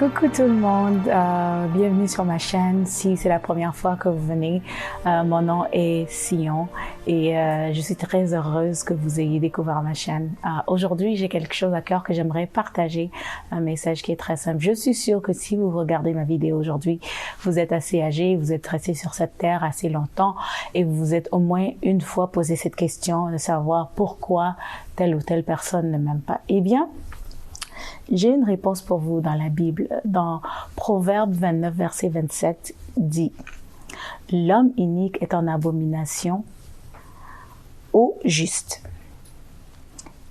Coucou tout le monde, bienvenue sur ma chaîne. Si c'est la première fois que vous venez, mon nom est Sion et je suis très heureuse que vous ayez découvert ma chaîne. Aujourd'hui, j'ai quelque chose à cœur que j'aimerais partager, un message qui est très simple. Je suis sûre que si vous regardez ma vidéo aujourd'hui, vous êtes assez âgé, vous êtes resté sur cette terre assez longtemps et vous vous êtes au moins une fois posé cette question de savoir pourquoi telle ou telle personne ne m'aime pas. Eh bien, j'ai une réponse pour vous dans la Bible. Dans Proverbe 29, verset 27, dit « L'homme inique est en abomination au juste,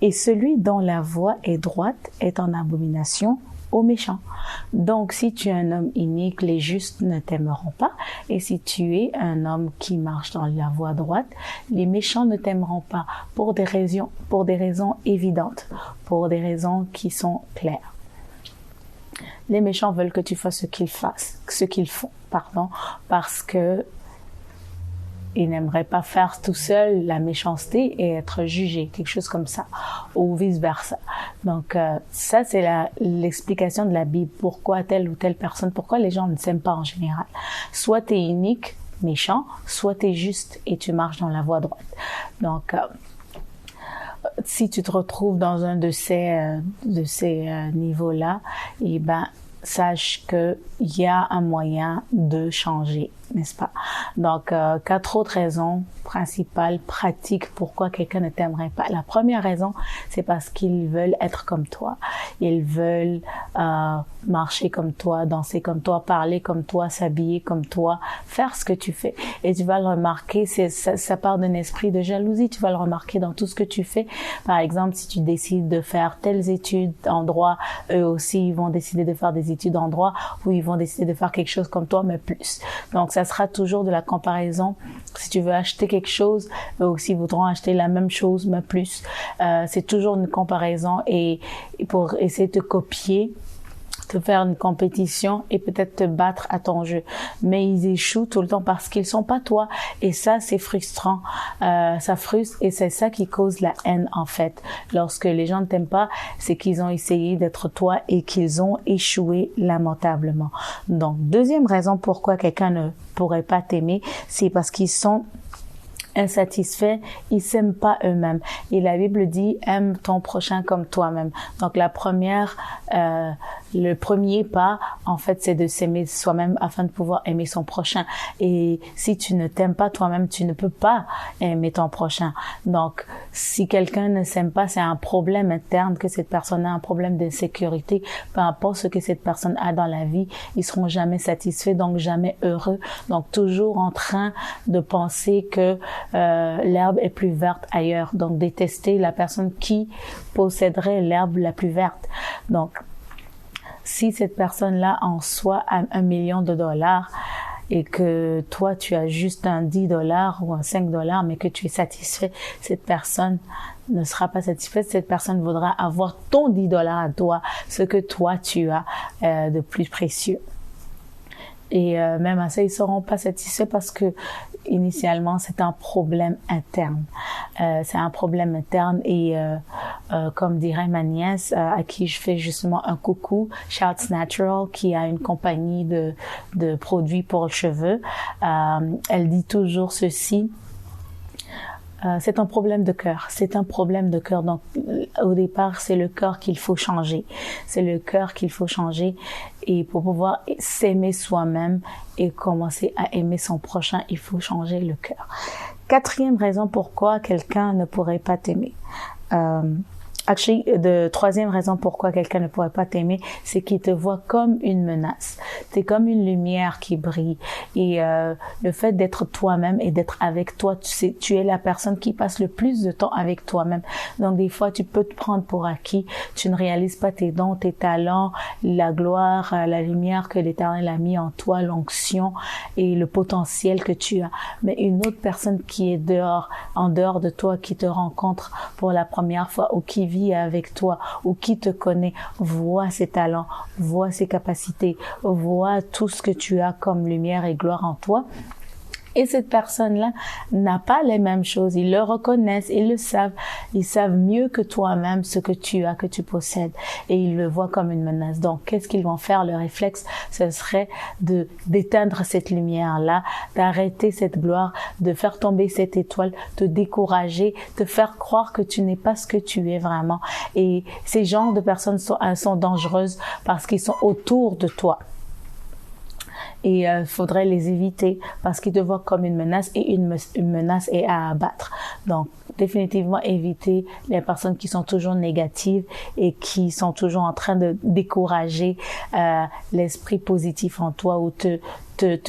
et celui dont la voie est droite est en abomination aux méchants. » Donc, si tu es un homme inique, les justes ne t'aimeront pas. Et si tu es un homme qui marche dans la voie droite, les méchants ne t'aimeront pas pour des raisons évidentes, pour des raisons qui sont claires. Les méchants veulent que tu fasses ce qu'ils font, parce que ils n'aimeraient pas faire tout seul la méchanceté et être jugé, quelque chose comme ça, ou vice-versa. Donc, ça, c'est l'explication de la Bible. Pourquoi telle ou telle personne, pourquoi les gens ne s'aiment pas en général. Soit tu es unique, méchant, soit tu es juste et tu marches dans la voie droite. Donc, si tu te retrouves dans un de ces niveaux-là, eh ben, sache qu'il y a un moyen de changer, n'est-ce pas? Donc, 4 autres raisons principales, pratiques, pourquoi quelqu'un ne t'aimerait pas. La première raison, c'est parce qu'ils veulent être comme toi. Ils veulent marcher comme toi, danser comme toi, parler comme toi, s'habiller comme toi, faire ce que tu fais. Et tu vas le remarquer, ça part d'un esprit de jalousie. Tu vas le remarquer dans tout ce que tu fais. Par exemple, si tu décides de faire telles études en droit, eux aussi, ils vont décider de faire des études en droit ou ils vont décider de faire quelque chose comme toi, mais plus. Donc, ça sera toujours de la comparaison. Si tu veux acheter quelque chose, eux aussi voudront acheter la même chose, mais plus. C'est toujours une comparaison et pour essayer de te copier, te faire une compétition et peut-être te battre à ton jeu. Mais ils échouent tout le temps parce qu'ils sont pas toi. Et ça, c'est frustrant. Ça frustre et c'est ça qui cause la haine, en fait. Lorsque les gens ne t'aiment pas, c'est qu'ils ont essayé d'être toi et qu'ils ont échoué lamentablement. Donc, deuxième raison pourquoi quelqu'un ne pourrait pas t'aimer, c'est parce qu'ils sont insatisfaits, ils s'aiment pas eux-mêmes. Et la Bible dit, aime ton prochain comme toi-même. Donc le premier pas, en fait, c'est de s'aimer soi-même afin de pouvoir aimer son prochain. Et si tu ne t'aimes pas toi-même, tu ne peux pas aimer ton prochain. Donc, si quelqu'un ne s'aime pas, c'est un problème interne que cette personne a, un problème d'insécurité. Peu importe ce que cette personne a dans la vie, ils seront jamais satisfaits, donc jamais heureux. Donc, toujours en train de penser que l'herbe est plus verte ailleurs. Donc, détester la personne qui posséderait l'herbe la plus verte. Donc, si cette personne-là en soi a $1 million et que toi, tu as juste un $10 ou un $5, mais que tu es satisfait, cette personne ne sera pas satisfaite. Cette personne voudra avoir ton $10 à toi, ce que toi, tu as de plus précieux. Et même à ça, ils seront pas satisfaits parce que initialement, c'est un problème interne. C'est un problème interne et comme dirait ma nièce, à qui je fais justement un coucou, Shouts Natural, qui a une compagnie de produits pour les cheveux, elle dit toujours ceci. C'est un problème de cœur. C'est un problème de cœur. Donc, au départ, c'est le cœur qu'il faut changer. C'est le cœur qu'il faut changer. Et pour pouvoir s'aimer soi-même et commencer à aimer son prochain, il faut changer le cœur. 4e raison pourquoi quelqu'un ne pourrait pas t'aimer. Troisième raison pourquoi quelqu'un ne pourrait pas t'aimer, c'est qu'il te voit comme une menace. T'es comme une lumière qui brille. Et le fait d'être toi-même et d'être avec toi, tu es la personne qui passe le plus de temps avec toi-même. Donc des fois, tu peux te prendre pour acquis. Tu ne réalises pas tes dons, tes talents, la gloire, la lumière que l'Éternel a mis en toi, l'onction et le potentiel que tu as. Mais une autre personne qui est en dehors de toi, qui te rencontre pour la première fois ou qui vit avec toi ou qui te connaît, voit ses talents, voit ses capacités, voit tout ce que tu as comme lumière et gloire en toi Et cette personne-là n'a pas les mêmes choses. Ils le reconnaissent, ils le savent. Ils savent mieux que toi-même ce que tu as, que tu possèdes. Et ils le voient comme une menace. Donc, qu'est-ce qu'ils vont faire? Le réflexe, ce serait d'éteindre cette lumière-là, d'arrêter cette gloire, de faire tomber cette étoile, te décourager, te faire croire que tu n'es pas ce que tu es vraiment. Et ces genres de personnes sont dangereuses parce qu'ils sont autour de toi. Et faudrait les éviter parce qu'ils te voient comme une menace et une menace est à abattre. Donc, définitivement éviter les personnes qui sont toujours négatives et qui sont toujours en train de décourager l'esprit positif en toi ou te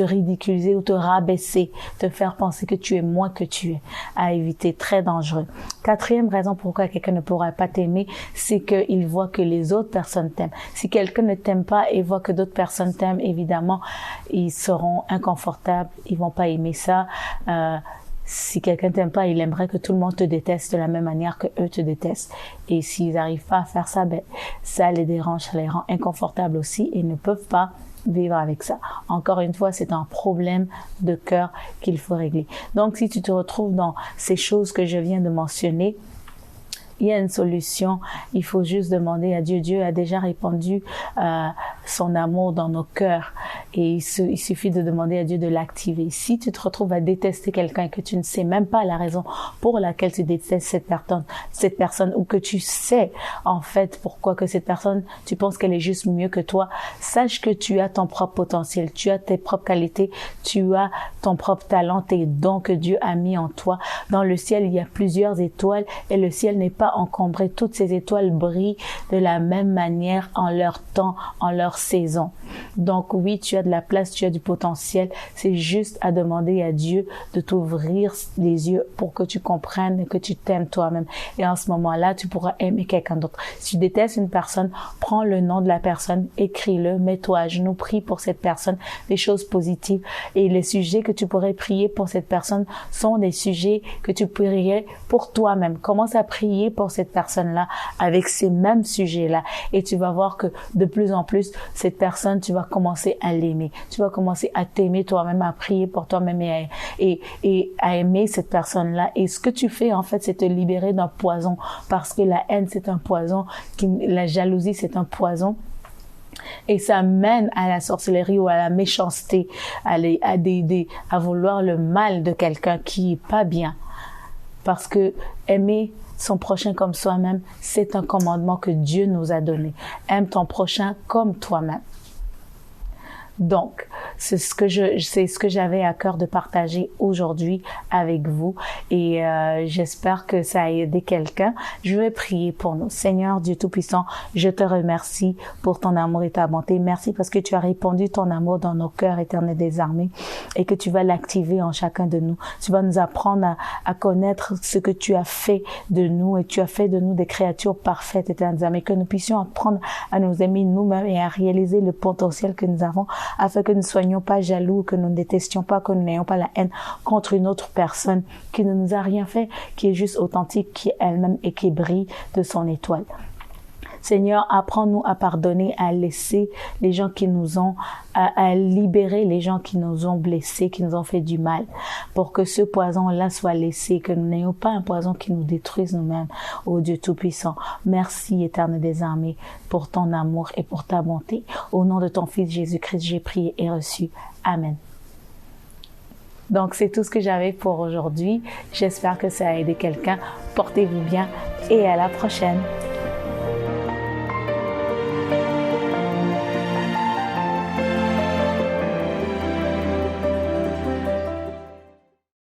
ridiculiser ou te rabaisser, te faire penser que tu es moins que tu es. À éviter, très dangereux. Quatrième raison pourquoi quelqu'un ne pourra pas t'aimer, c'est qu'il voit que les autres personnes t'aiment. Si quelqu'un ne t'aime pas et voit que d'autres personnes t'aiment, évidemment, ils seront inconfortables, ils vont pas aimer ça. Si quelqu'un t'aime pas, il aimerait que tout le monde te déteste de la même manière que eux te détestent. Et s'ils n'arrivent pas à faire ça, ça les dérange, ça les rend inconfortables aussi et ne peuvent pas vivre avec ça. Encore une fois, c'est un problème de cœur qu'il faut régler. Donc, si tu te retrouves dans ces choses que je viens de mentionner, il y a une solution. Il faut juste demander à Dieu. Dieu a déjà répandu son amour dans nos cœurs. Et il suffit de demander à Dieu de l'activer. Si tu te retrouves à détester quelqu'un et que tu ne sais même pas la raison pour laquelle tu détestes cette personne ou que tu sais en fait pourquoi que cette personne, tu penses qu'elle est juste mieux que toi, sache que tu as ton propre potentiel, tu as tes propres qualités, tu as ton propre talent, tes dons que Dieu a mis en toi. Dans le ciel, il y a plusieurs étoiles et le ciel n'est pas encombré. Toutes ces étoiles brillent de la même manière en leur temps, en leur saison. Donc oui, tu as de la place, tu as du potentiel. C'est juste à demander à Dieu de t'ouvrir les yeux pour que tu comprennes que tu t'aimes toi-même. Et en ce moment-là, tu pourras aimer quelqu'un d'autre. Si tu détestes une personne, prends le nom de la personne, écris-le, mets-toi à genoux, prie pour cette personne, des choses positives. Et les sujets que tu pourrais prier pour cette personne sont des sujets que tu prierais pour toi-même. Commence à prier pour cette personne-là avec ces mêmes sujets-là. Et tu vas voir que de plus en plus, cette personne, tu vas commencer à l'aimer. Tu vas commencer à t'aimer toi-même, à prier pour toi-même et à aimer cette personne-là. Et ce que tu fais, en fait, c'est te libérer d'un poison. Parce que la haine, c'est un poison. La jalousie, c'est un poison. Et ça mène à la sorcellerie ou à la méchanceté, à vouloir le mal de quelqu'un qui est pas bien. Parce que aimer son prochain comme soi-même, c'est un commandement que Dieu nous a donné. Aime ton prochain comme toi-même. Donc, c'est ce que j'avais à cœur de partager aujourd'hui avec vous et j'espère que ça a aidé quelqu'un. Je vais prier pour nous. Seigneur Dieu Tout-Puissant, je te remercie pour ton amour et ta bonté. Merci parce que tu as répandu ton amour dans nos cœurs, Éternel des armées, et que tu vas l'activer en chacun de nous. Tu vas nous apprendre à connaître ce que tu as fait de nous et tu as fait de nous des créatures parfaites, Éternel des armées, que nous puissions apprendre à nous aimer nous-mêmes et à réaliser le potentiel que nous avons afin que nous ne soyons pas jaloux, que nous ne détestions pas, que nous n'ayons pas la haine contre une autre personne qui ne nous a rien fait, qui est juste authentique, qui est elle-même et qui brille de son étoile. Seigneur, apprends-nous à pardonner, à laisser les gens qui nous ont, à libérer les gens qui nous ont blessés, qui nous ont fait du mal, pour que ce poison-là soit laissé, que nous n'ayons pas un poison qui nous détruise nous-mêmes. Ô Dieu Tout-Puissant, merci, Éternel des armées, pour ton amour et pour ta bonté. Au nom de ton Fils Jésus-Christ, j'ai prié et reçu. Amen. Donc, c'est tout ce que j'avais pour aujourd'hui. J'espère que ça a aidé quelqu'un. Portez-vous bien et à la prochaine.